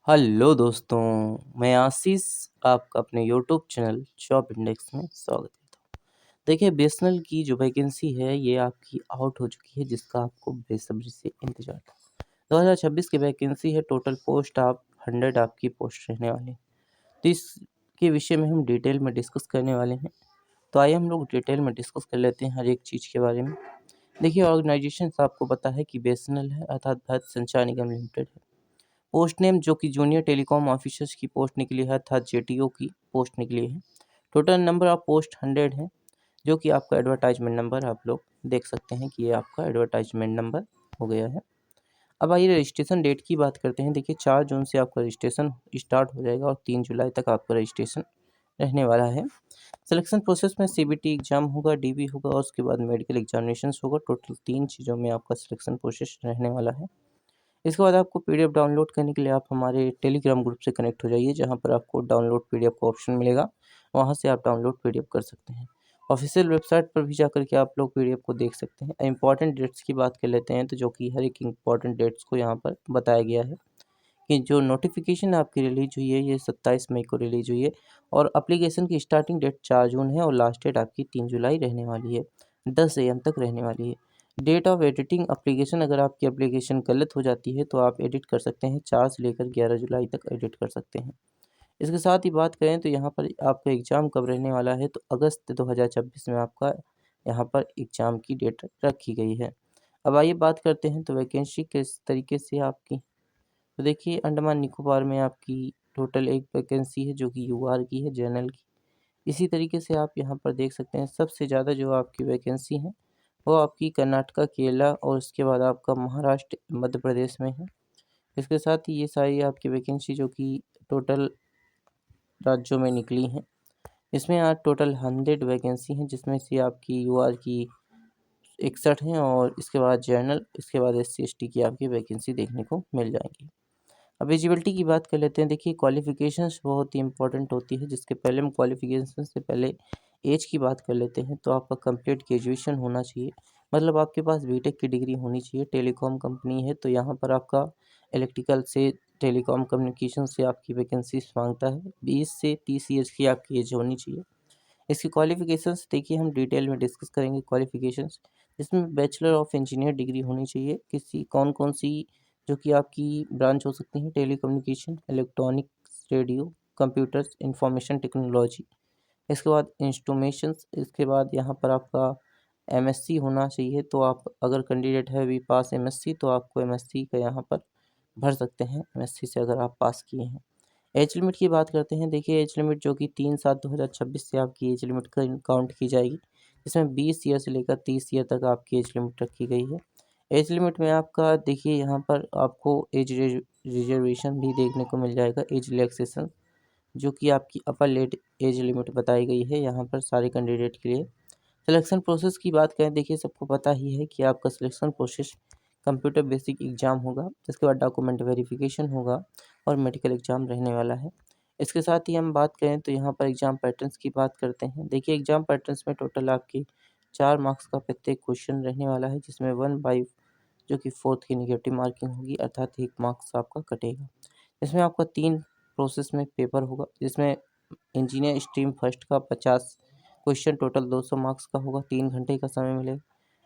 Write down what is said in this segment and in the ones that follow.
Hello दोस्तों, मैं आशीष आपका अपने यूट्यूब चैनल जॉब इंडेक्स में स्वागत करता हूँ। देखिए, बीएसएनएल की जो वैकेंसी है ये आपकी आउट हो चुकी है, जिसका आपको बेसब्री से इंतजार था। 2026 की वैकेंसी है। टोटल पोस्ट 100 आपकी पोस्ट रहने वाली है। तो इसके विषय में हम डिटेल में डिस्कस करने वाले हैं। तो आइए हम लोग डिटेल में डिस्कस कर लेते हैं हर एक चीज़ के बारे में। देखिए, ऑर्गेनाइजेशन आपको पता है कि बीएसएनएल है, अर्थात भारत संचार निगम लिमिटेड है। पोस्ट नेम जो कि जूनियर टेलीकॉम ऑफिसर्स की पोस्ट निकली है, अर्थात जेटीओ की पोस्ट निकली है। टोटल नंबर ऑफ पोस्ट 100 है, जो कि आपका एडवर्टाइजमेंट नंबर आप लोग देख सकते हैं कि ये आपका एडवर्टाइजमेंट नंबर हो गया है। अब आइए रजिस्ट्रेशन डेट की बात करते हैं। देखिए, 4 जून से आपका रजिस्ट्रेशन स्टार्ट हो जाएगा और 3 जुलाई तक आपका रजिस्ट्रेशन रहने वाला है। सिलेक्शन प्रोसेस में सीबीटी एग्जाम होगा, डीबी होगा और उसके बाद मेडिकल एग्जामिनेशन होगा। टोटल 3 चीज़ों में आपका सिलेक्शन प्रोसेस रहने वाला है। इसके बाद आपको पीडीएफ डाउनलोड करने के लिए आप हमारे टेलीग्राम ग्रुप से कनेक्ट हो जाइए, जहाँ पर आपको डाउनलोड पीडीएफ का ऑप्शन मिलेगा। वहाँ से आप डाउनलोड पीडीएफ कर सकते हैं। ऑफिशियल वेबसाइट पर भी जाकर के आप लोग पीडीएफ को देख सकते हैं। इंपॉर्टेंट डेट्स की बात कर लेते हैं, तो जो कि हर एक इंपॉर्टेंट डेट्स को यहाँ पर बताया गया है कि जो नोटिफिकेशन आपकी रिलीज हुई है ये 27 मई को रिलीज हुई है और एप्लीकेशन की स्टार्टिंग डेट 4 जून है और लास्ट डेट आपकी 3 जुलाई रहने वाली है, 10 AM तक रहने वाली है। डेट ऑफ एडिटिंग एप्लीकेशन, अगर आपकी एप्लीकेशन गलत हो जाती है तो आप एडिट कर सकते हैं, 4 से लेकर 11 जुलाई तक एडिट कर सकते हैं। इसके साथ ही बात करें तो यहाँ पर आपका एग्ज़ाम कब रहने वाला है, तो अगस्त 2026 में आपका यहाँ पर एग्ज़ाम की डेट रखी गई है। अब आइए बात करते हैं तो वैकेंसी किस तरीके से आपकी। तो देखिए, अंडमान निकोबार में आपकी टोटल एक वैकेंसी है जो कि यूआर की है, जनरल की। इसी तरीके से आप यहाँ पर देख सकते हैं सबसे ज़्यादा जो आपकी वैकेंसी है वो आपकी कर्नाटका, केरला और उसके बाद आपका महाराष्ट्र, मध्य प्रदेश में है। इसके साथ ही ये सारी आपकी वैकेंसी जो कि टोटल राज्यों में निकली हैं। इसमें आज टोटल 100 वैकेंसी हैं, जिसमें से आपकी यूआर की 61 हैं और इसके बाद जनरल, इसके बाद SC ST की आपकी वैकेंसी देखने को मिल जाएंगी। अब एलिजिबिलिटी की बात कर लेते हैं। देखिए, क्वालिफ़िकेशंस बहुत ही इंपॉर्टेंट होती है, जिसके पहले हम क्वालिफ़िकेशन से पहले एज की बात कर लेते हैं। तो आपका कंप्लीट ग्रेजुएशन होना चाहिए, मतलब आपके पास बीटेक की डिग्री होनी चाहिए। टेलीकॉम कंपनी है तो यहाँ पर आपका इलेक्ट्रिकल से टेलीकॉम कम्युनिकेशन से आपकी वैकेंसीज मांगता है। 20 से 30 ईयर्स की आपकी एज होनी चाहिए। इसकी क्वालिफ़िकेशंस देखिए हम डिटेल में डिस्कस करेंगे क्वालिफ़िकेशंस। इसमें बैचलर ऑफ इंजीनियर डिग्री होनी चाहिए। किसी कौन सी जो कि आपकी ब्रांच हो सकती है, telecommunication, electronics, radio, computers, information technology. इसके बाद इंस्ट्रूमेशंस, इसके बाद यहाँ पर आपका एमएससी होना चाहिए। तो आप अगर कैंडिडेट है बी पास एमएससी तो आपको एमएससी का यहाँ पर भर सकते हैं, एमएससी से अगर आप पास किए हैं। एज लिमिट की बात करते हैं। देखिए, एज लिमिट जो कि 3/7/2026 से आपकी एज लिमिट काउंट की जाएगी, इसमें 20 ईयर से लेकर 30 ईयर तक आपकी एज लिमिट रखी गई है। एज लिमिट में आपका देखिए यहाँ पर आपको एज रिजर्वेशन भी देखने को मिल जाएगा, एज रिलैक्सेशन, जो कि आपकी अपर लेट एज लिमिट बताई गई है यहाँ पर सारे कैंडिडेट के लिए। सिलेक्शन प्रोसेस की बात करें, देखिए सबको पता ही है कि आपका selection process computer basic exam होगा, इसके बाद डॉक्यूमेंट वेरिफिकेशन होगा और मेडिकल एग्ज़ाम रहने वाला है। इसके साथ ही हम बात करें तो यहाँ पर एग्ज़ाम पैटर्न्स की बात करते हैं। देखिए, एग्ज़ाम पैटर्न्स में टोटल आपकी 4 मार्क्स का प्रत्येक क्वेश्चन रहने वाला है, जिसमें 1/4 जो कि 4th की नेगेटिव मार्किंग होगी, अर्थात 1 मार्क्स आपका कटेगा। इसमें आपका 3 प्रोसेस में पेपर होगा, जिसमें इंजीनियर स्ट्रीम फर्स्ट का 50 क्वेश्चन टोटल 200 मार्क्स का होगा, 3 घंटे का समय मिलेगा।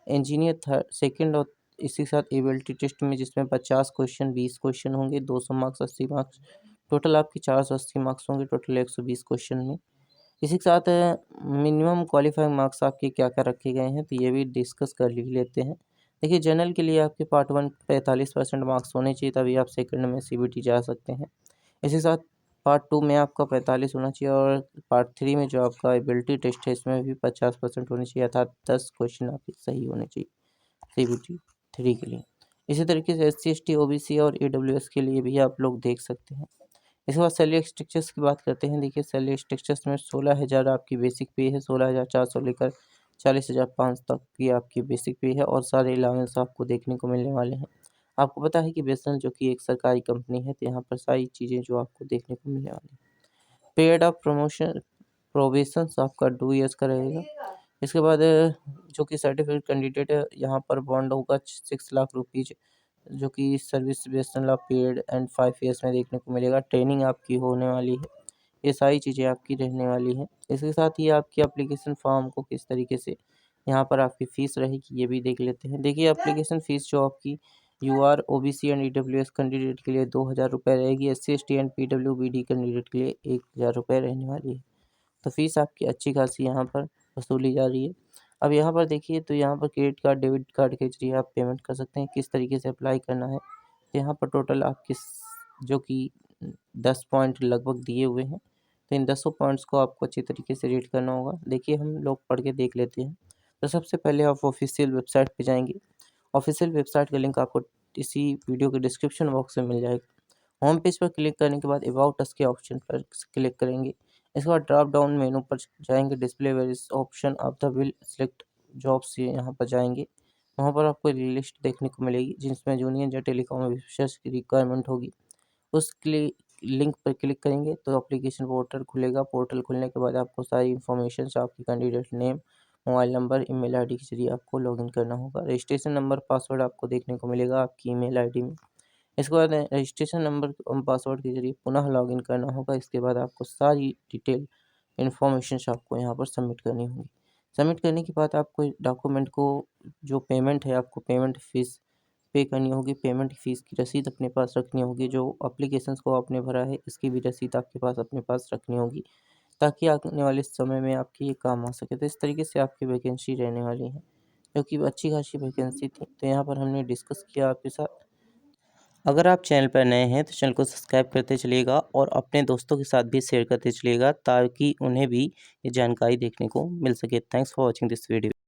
इंजीनियर सेकंड और इसी के साथ एबिलिटी टेस्ट में, जिसमें 50 क्वेश्चन 20 क्वेश्चन होंगे, 200 मार्क्स 80 मार्क्स, टोटल आपके 480 मार्क्स होंगे टोटल 120 क्वेश्चन में। इसी के साथ मिनिमम क्वालिफाइंग मार्क्स आपके क्या क्या रखे गए हैं, तो ये भी डिस्कस कर लेते हैं। देखिए, जनरल के लिए आपके पार्ट 1 45% मार्क्स होने चाहिए, तभी आप सेकंड में सीबीटी जा सकते हैं। इसी के साथ पार्ट 2 में आपका 45 होना चाहिए और पार्ट 3 में जो आपका एबिलिटी टेस्ट है इसमें भी 50% होनी चाहिए, अर्थात 10 क्वेश्चन आपके सही होने चाहिए सीबीटी 3 के लिए। इसी तरीके से SC ST OBC और AWS के लिए भी आप लोग देख सकते हैं। इसके बाद सैलरी स्ट्रक्चर्स की बात करते हैं। देखिए, सैलरी स्ट्रक्चर्स में 16,000 आपकी बेसिक पे है, 16,400 लेकर 40,500 तक की आपकी बेसिक पे है और सारे अलाउंस आपको देखने को मिलने वाले हैं। आपको पता है कि बीएसएनएल जो कि एक सरकारी कंपनी है, तो यहाँ पर सारी चीज़ें जो आपको देखने को मिलने वाली हैं। पीरियड ऑफ प्रोबेशंस आपका 2 ईयर्स का रहेगा। इसके बाद जो कि सर्टिफिकेट कैंडिडेट है, यहाँ पर बॉन्ड होगा 6 लाख रुपीज़ जो कि service duration of period and 5 years में देखने को मिलेगा। ट्रेनिंग आपकी होने वाली है, ये सारी चीज़ें आपकी रहने वाली हैं। इसके साथ ही आपकी एप्लीकेशन फॉर्म को किस तरीके से यहाँ पर आपकी फ़ीस रहेगी ये भी देख लेते हैं। देखिए एप्लीकेशन फ़ीस जो आपकी UR, OBC and EWS candidate के लिए 2000 रुपये रहेगी। SC, ST and PWBD candidate के लिए 1000 रुपये रहने वाली है। तो फ़ीस आपकी अच्छी खासी यहाँ पर वसूली जा रही है। अब यहाँ पर देखिए तो यहाँ पर क्रेडिट कार्ड, डेबिट कार्ड के जरिए आप पेमेंट कर सकते हैं। किस तरीके से अप्लाई करना है, तो यहाँ पर टोटल आपके जो कि 10 पॉइंट लगभग दिए हुए हैं, तो इन 10 पॉइंट्स को आपको अच्छी तरीके से रीड करना होगा। देखिए हम लोग पढ़ के देख लेते हैं। तो सबसे पहले आप ऑफिशियल वेबसाइट पे जाएंगे। ऑफिशियल वेबसाइट का लिंक आपको इसी वीडियो के डिस्क्रिप्शन बॉक्स में मिल जाएगा। होम पेज पर क्लिक करने के बाद अबाउट अस के ऑप्शन पर क्लिक करेंगे। इसके बाद ड्रॉप डाउन मेनू पर जाएंगे, display various option of the will select jobs, यहाँ पर जाएंगे। वहाँ पर आपको लिस्ट देखने को मिलेगी जिसमें जूनियर या टेलीकॉम ऑफिसर्स की रिक्वायरमेंट होगी। उस लिंक पर क्लिक करेंगे तो एप्लीकेशन पोर्टल खुलेगा। पोर्टल खुलने के बाद आपको सारी इन्फॉर्मेशन आपकी candidate name, mobile number, email ID के जरिए आपको लॉगिन करना होगा। रजिस्ट्रेशन नंबर, पासवर्ड आपको देखने को मिलेगा आपकी ईमेल आईडी में। इसके बाद रजिस्ट्रेशन नंबर और पासवर्ड के जरिए पुनः लॉगिन करना होगा। इसके बाद आपको सारी डिटेल इन्फॉर्मेशन आपको यहाँ पर सबमिट करनी होगी। सबमिट करने के बाद आपको डॉक्यूमेंट को जो पेमेंट है आपको पेमेंट फ़ीस पे करनी होगी। पेमेंट फ़ीस की रसीद अपने पास रखनी होगी। जो एप्लीकेशंस को आपने भरा है इसकी भी रसीद आपके पास अपने पास रखनी होगी, ताकि आने वाले समय में आपके ये काम आ सके। तो इस तरीके से आपकी वैकेंसी रहने वाली है, क्योंकि अच्छी खासी वैकेंसी थी, तो यहाँ पर हमने डिस्कस किया आपके साथ। अगर आप चैनल पर नए हैं तो चैनल को सब्सक्राइब करते चलिएगा और अपने दोस्तों के साथ भी शेयर करते चलिएगा, ताकि उन्हें भी ये जानकारी देखने को मिल सके। Thanks for watching this video.